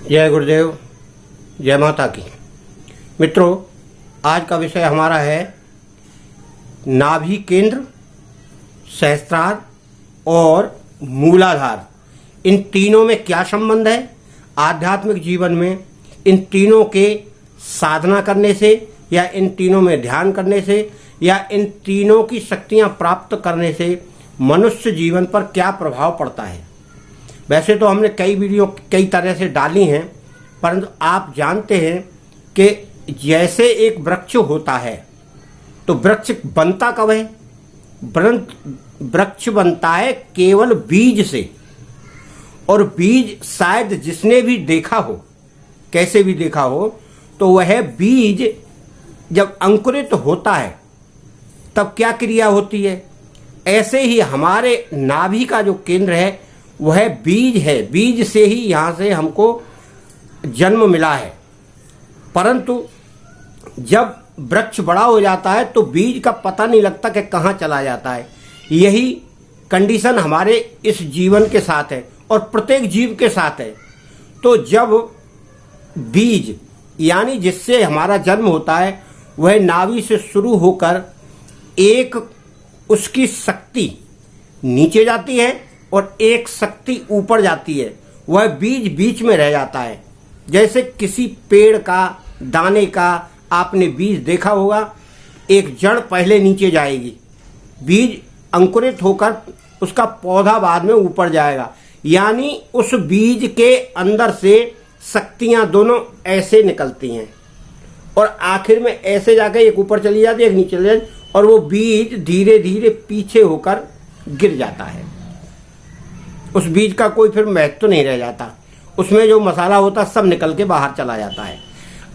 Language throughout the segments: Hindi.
जय गुरुदेव, जय माता की। मित्रों, आज का विषय हमारा है नाभि केंद्र, सहस्त्रार और मूलाधार। इन तीनों में क्या संबंध है? आध्यात्मिक जीवन में इन तीनों के साधना करने से या इन तीनों में ध्यान करने से या इन तीनों की शक्तियां प्राप्त करने से मनुष्य जीवन पर क्या प्रभाव पड़ता है। वैसे तो हमने कई वीडियो कई तरह से डाली हैं, परंतु आप जानते हैं कि जैसे एक वृक्ष होता है तो वृक्ष बनता कब है? वृक्ष बनता है केवल बीज से। और बीज शायद जिसने भी देखा हो, कैसे भी देखा हो, तो वह बीज जब अंकुरित होता है तब क्या क्रिया होती है। ऐसे ही हमारे नाभि का जो केंद्र है वह बीज है। बीज से ही यहाँ से हमको जन्म मिला है, परंतु जब वृक्ष बड़ा हो जाता है तो बीज का पता नहीं लगता कि कहाँ चला जाता है। यही कंडीशन हमारे इस जीवन के साथ है और प्रत्येक जीव के साथ है। तो जब बीज यानी जिससे हमारा जन्म होता है वह नाभि से शुरू होकर एक उसकी शक्ति नीचे जाती है और एक शक्ति ऊपर जाती है, वह बीज बीच में रह जाता है। जैसे किसी पेड़ का दाने का आपने बीज देखा होगा, एक जड़ पहले नीचे जाएगी, बीज अंकुरित होकर उसका पौधा बाद में ऊपर जाएगा। यानी उस बीज के अंदर से शक्तियां दोनों ऐसे निकलती हैं और आखिर में ऐसे जाकर एक ऊपर चली जाती है, एक नीचे चली जाती, और वो बीज धीरे धीरे पीछे होकर गिर जाता है। उस बीज का कोई फिर महत्व नहीं रह जाता, उसमें जो मसाला होता सब निकल के बाहर चला जाता है।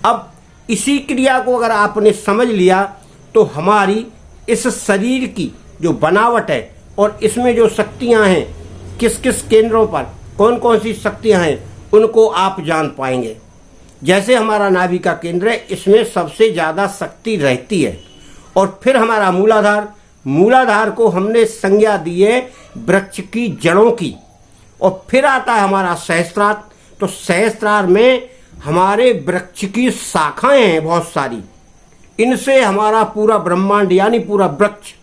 अब इसी क्रिया को अगर आपने समझ लिया तो हमारी इस शरीर की जो बनावट है और इसमें जो शक्तियां हैं, किस किस केंद्रों पर कौन कौन सी शक्तियां हैं, उनको आप जान पाएंगे। जैसे हमारा नाभि का केंद्र है, इसमें सबसे ज़्यादा शक्ति रहती है। और फिर हमारा मूलाधार को हमने संज्ञा दी है वृक्ष की जड़ों की। और फिर आता है हमारा सहस्त्रार। तो सहस्त्रार में हमारे वृक्ष की शाखाएं हैं बहुत सारी। इनसे हमारा पूरा ब्रह्मांड यानी पूरा वृक्ष,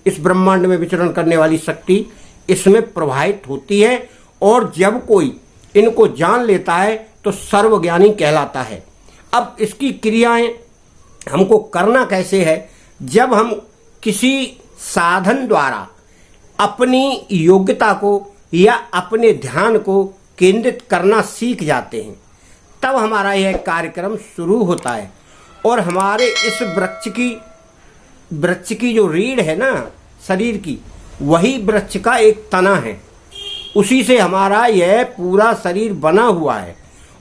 इस ब्रह्मांड में विचरण करने वाली शक्ति इसमें प्रवाहित होती है। और जब कोई इनको जान लेता है तो सर्वज्ञानी कहलाता है। अब इसकी क्रियाएं हमको करना कैसे है? जब हम किसी साधन द्वारा अपनी योग्यता को या अपने ध्यान को केंद्रित करना सीख जाते हैं, तब हमारा यह कार्यक्रम शुरू होता है। और हमारे इस वृक्ष की जो रीढ़ है ना शरीर की, वही वृक्ष का एक तना है। उसी से हमारा यह पूरा शरीर बना हुआ है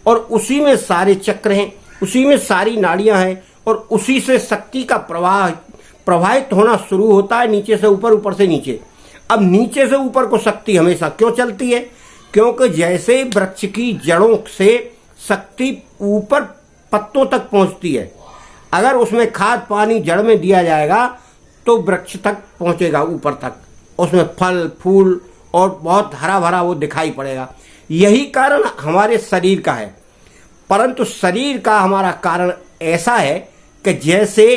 और उसी में सारे चक्र हैं, उसी में सारी नाड़ियां हैं और उसी से शक्ति का प्रवाहित होना शुरू होता है, नीचे से ऊपर, ऊपर से नीचे। अब नीचे से ऊपर को शक्ति हमेशा क्यों चलती है? क्योंकि जैसे वृक्ष की जड़ों से शक्ति ऊपर पत्तों तक पहुंचती है, अगर उसमें खाद पानी जड़ में दिया जाएगा तो वृक्ष तक पहुंचेगा, ऊपर तक, उसमें फल फूल और बहुत हरा भरा वो दिखाई पड़ेगा। यही कारण हमारे शरीर का है। परंतु शरीर का हमारा कारण ऐसा है कि जैसे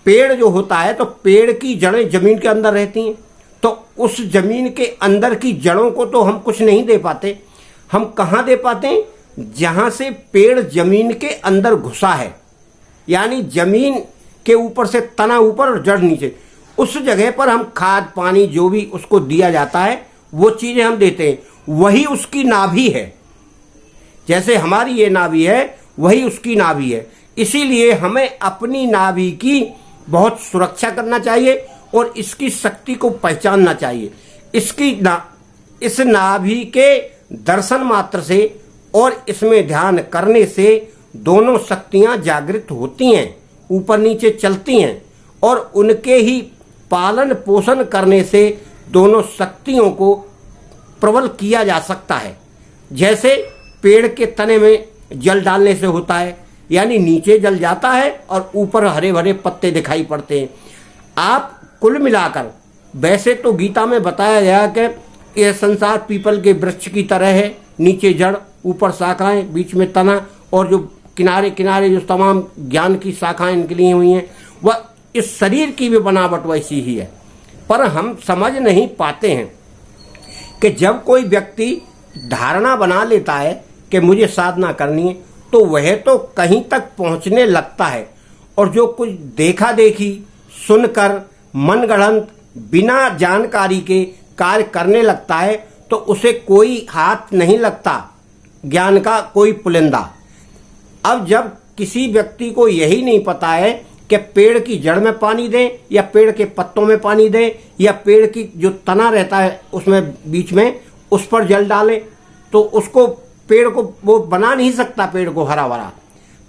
पेड़ जो होता है तो पेड़ की जड़ें जमीन के अंदर रहती हैं, तो उस जमीन के अंदर की जड़ों को तो हम कुछ नहीं दे पाते। हम कहाँ दे पाते हैं? जहाँ से पेड़ जमीन के अंदर घुसा है, यानी जमीन के ऊपर से तना ऊपर और जड़ नीचे, उस जगह पर हम खाद पानी जो भी उसको दिया जाता है वो चीज़ें हम देते हैं। वही उसकी नाभि है। जैसे हमारी ये नाभि है वही उसकी नाभि है। इसीलिए हमें अपनी नाभि की बहुत सुरक्षा करना चाहिए और इसकी शक्ति को पहचानना चाहिए। इस नाभि के दर्शन मात्र से और इसमें ध्यान करने से दोनों शक्तियां जागृत होती हैं, ऊपर नीचे चलती हैं और उनके ही पालन पोषण करने से दोनों शक्तियों को प्रबल किया जा सकता है। जैसे पेड़ के तने में जल डालने से होता है, यानी नीचे जल जाता है और ऊपर हरे भरे पत्ते दिखाई पड़ते हैं। आप कुल मिलाकर, वैसे तो गीता में बताया गया कि यह संसार पीपल के वृक्ष की तरह है, नीचे जड़ ऊपर शाखाएं, बीच में तना, और जो किनारे किनारे जो तमाम ज्ञान की शाखाएं निकली हुई हैं, वह इस शरीर की भी बनावट वैसी ही है। पर हम समझ नहीं पाते हैं कि जब कोई व्यक्ति धारणा बना लेता है कि मुझे साधना करनी है, तो वह तो कहीं तक पहुंचने लगता है, और जो कुछ देखा देखी सुनकर मनगढ़ंत बिना जानकारी के कार्य करने लगता है, तो उसे कोई हाथ नहीं लगता ज्ञान का, कोई पुलिंदा। अब जब किसी व्यक्ति को यही नहीं पता है कि पेड़ की जड़ में पानी दें या पेड़ के पत्तों में पानी दें या पेड़ की जो तना रहता है उसमें बीच में उस पर जल डालें, तो उसको पेड़ को वो बना नहीं सकता पेड़ को हरा भरा।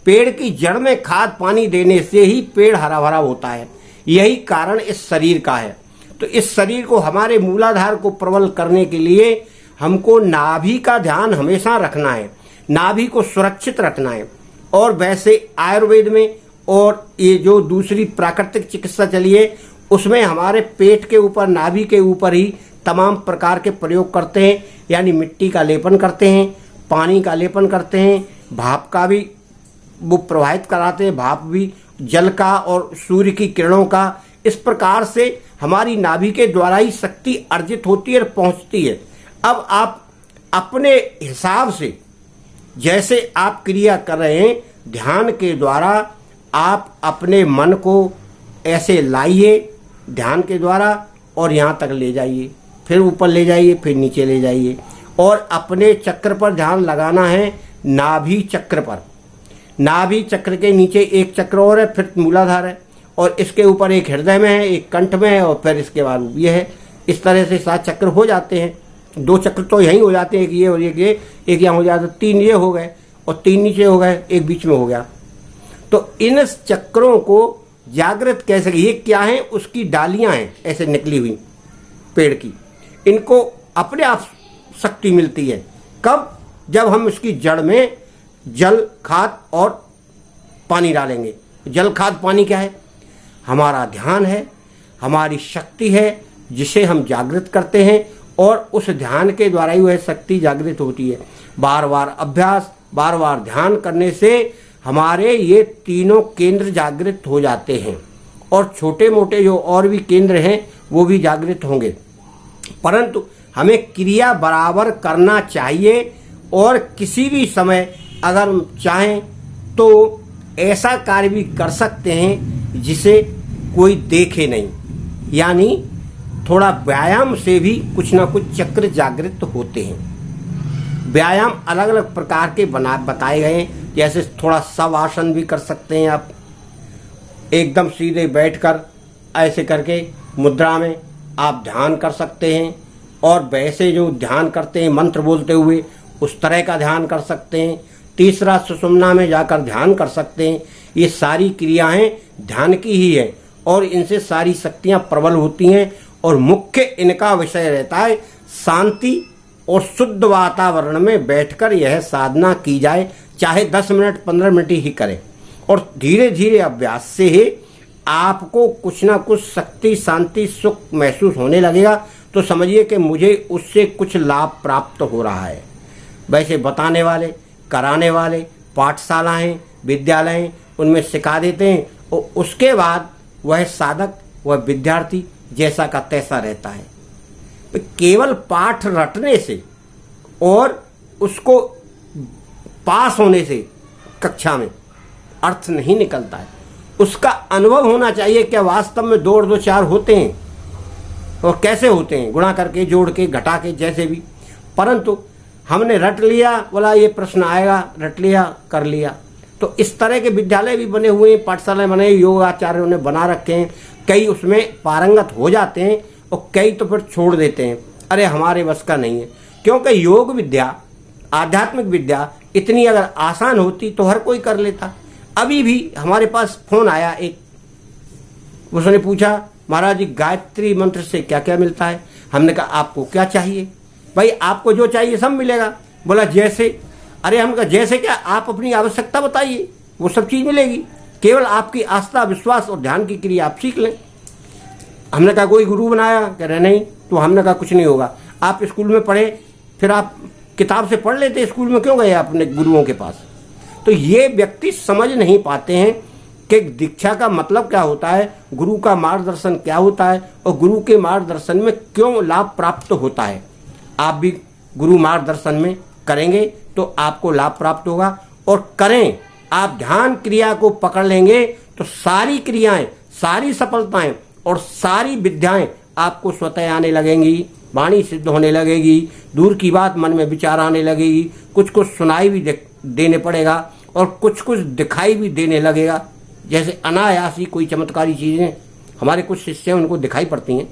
पेड़ की जड़ में खाद पानी देने से ही पेड़ हरा भरा होता है। यही कारण इस शरीर का है। तो इस शरीर को, हमारे मूलाधार को प्रबल करने के लिए हमको नाभि का ध्यान हमेशा रखना है, नाभि को सुरक्षित रखना है। और वैसे आयुर्वेद में और ये जो दूसरी प्राकृतिक चिकित्सा चली है उसमें हमारे पेट के ऊपर, नाभि के ऊपर ही तमाम प्रकार के प्रयोग करते हैं। यानी मिट्टी का लेपन करते हैं, पानी का लेपन करते हैं, भाप का भी वो प्रवाहित कराते हैं, भाप भी, जल का और सूर्य की किरणों का। इस प्रकार से हमारी नाभि के द्वारा ही शक्ति अर्जित होती है और पहुंचती है। अब आप अपने हिसाब से जैसे आप क्रिया कर रहे हैं, ध्यान के द्वारा आप अपने मन को ऐसे लाइए ध्यान के द्वारा, और यहाँ तक ले जाइए, फिर ऊपर ले जाइए, फिर नीचे ले जाइए, और अपने चक्र पर ध्यान लगाना है, नाभि चक्र पर। नाभि चक्र के नीचे एक चक्र और है, फिर मूलाधार है, और इसके ऊपर एक हृदय में है, एक कंठ में है, और फिर इसके बाद ये है। इस तरह से 7 चक्र हो जाते हैं। 2 चक्र तो यहीं हो जाते हैं, एक ये और एक ये, एक यहाँ हो जाता है, 3 ये हो गए और 3 नीचे हो गए, एक बीच में हो गया। तो इन चक्रों को जागृत कैसे, ये क्या है, उसकी डालियां हैं ऐसे निकली हुई पेड़ की, इनको अपने आप शक्ति मिलती है। कब? जब हम इसकी जड़ में जल, खाद और पानी डालेंगे। जल, खाद, पानी क्या है? हमारा ध्यान है, हमारी शक्ति है, जिसे हम जागृत करते हैं, और उस ध्यान के द्वारा ही वह शक्ति जागृत होती है। बार बार अभ्यास, बार बार ध्यान करने से हमारे ये तीनों केंद्र जागृत हो जाते हैं, और छोटे मोटे जो और भी केंद्र हैं वो भी जागृत होंगे। परंतु हमें क्रिया बराबर करना चाहिए, और किसी भी समय अगर हम चाहें तो ऐसा कार्य भी कर सकते हैं जिसे कोई देखे नहीं। यानी थोड़ा व्यायाम से भी कुछ ना कुछ चक्र जागृत होते हैं। व्यायाम अलग अलग प्रकार के बताए गए हैं। जैसे थोड़ा शवासन भी कर सकते हैं आप, एकदम सीधे बैठकर ऐसे करके मुद्रा में आप ध्यान कर सकते हैं, और वैसे जो ध्यान करते हैं मंत्र बोलते हुए उस तरह का ध्यान कर सकते हैं। तीसरा, सुषुम्ना में जाकर ध्यान कर सकते हैं। ये सारी क्रियाएं ध्यान की ही है, और इनसे सारी शक्तियां प्रबल होती हैं। और मुख्य इनका विषय रहता है शांति और शुद्ध वातावरण में बैठकर यह साधना की जाए, चाहे 10 मिनट 15 मिनट ही करें, और धीरे धीरे अभ्यास से ही आपको कुछ ना कुछ शक्ति, शांति, सुख महसूस होने लगेगा। तो समझिए कि मुझे उससे कुछ लाभ प्राप्त हो रहा है। वैसे बताने वाले, कराने वाले पाठशालाएं, विद्यालय उनमें सिखा देते हैं, और उसके बाद वह साधक, वह विद्यार्थी जैसा का तैसा रहता है। केवल पाठ रटने से और उसको पास होने से कक्षा में अर्थ नहीं निकलता है। उसका अनुभव होना चाहिए क्या वास्तव में 2 और 2 4 होते हैं, और कैसे होते हैं, गुणा करके, जोड़ के, घटा के, जैसे भी। परंतु हमने रट लिया, बोला ये प्रश्न आएगा, रट लिया, कर लिया। तो इस तरह के विद्यालय भी बने हुए हैं, पाठशालाएं बने, योगाचार्यों ने बना रखे हैं। कई उसमें पारंगत हो जाते हैं, और कई तो फिर छोड़ देते हैं, अरे हमारे बस का नहीं है। क्योंकि योग विद्या, आध्यात्मिक विद्या इतनी अगर आसान होती तो हर कोई कर लेता। अभी भी हमारे पास फोन आया एक, उसने पूछा महाराज जी गायत्री मंत्र से क्या क्या मिलता है। हमने कहा आपको क्या चाहिए? भाई आपको जो चाहिए सब मिलेगा। बोला जैसे? अरे हम कहा जैसे क्या, आप अपनी आवश्यकता बताइए, वो सब चीज मिलेगी। केवल आपकी आस्था, विश्वास और ध्यान की क्रिया आप सीख लें। हमने कहा कोई गुरु बनाया? कह रहे नहीं। तो हमने कहा कुछ नहीं होगा, आप स्कूल में पढ़े, फिर आप किताब से पढ़ लेते, स्कूल में क्यों गए अपने गुरुओं के पास? तो ये व्यक्ति समझ नहीं पाते हैं कि दीक्षा का मतलब क्या होता है, गुरु का मार्गदर्शन क्या होता है और गुरु के मार्गदर्शन में क्यों लाभ प्राप्त होता है। आप भी गुरु मार्गदर्शन में करेंगे तो आपको लाभ प्राप्त होगा। और करें, आप ध्यान क्रिया को पकड़ लेंगे तो सारी क्रियाएं, सारी सफलताएं और सारी विद्याएं आपको स्वतः आने लगेंगी, वाणी सिद्ध होने लगेगी, दूर की बात मन में विचार आने लगेगी, कुछ कुछ सुनाई भी देने पड़ेगा और कुछ कुछ दिखाई भी देने लगेगा। जैसे अनायास ही कोई चमत्कारी चीजें हमारे कुछ शिष्य उनको दिखाई पड़ती हैं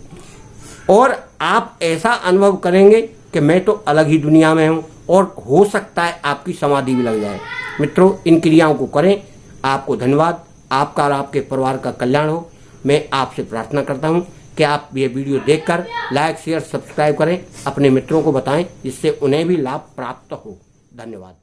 और आप ऐसा अनुभव करेंगे कि मैं तो अलग ही दुनिया में हूं और हो सकता है आपकी समाधि भी लग जाए। मित्रों, इन क्रियाओं को करें। आपको धन्यवाद। आपका और आपके परिवार का कल्याण हो। मैं आपसे प्रार्थना करता हूं कि आप ये वीडियो देखकर लाइक, शेयर, सब्सक्राइब करें, अपने मित्रों को बताएं, जिससे उन्हें भी लाभ प्राप्त हो। धन्यवाद।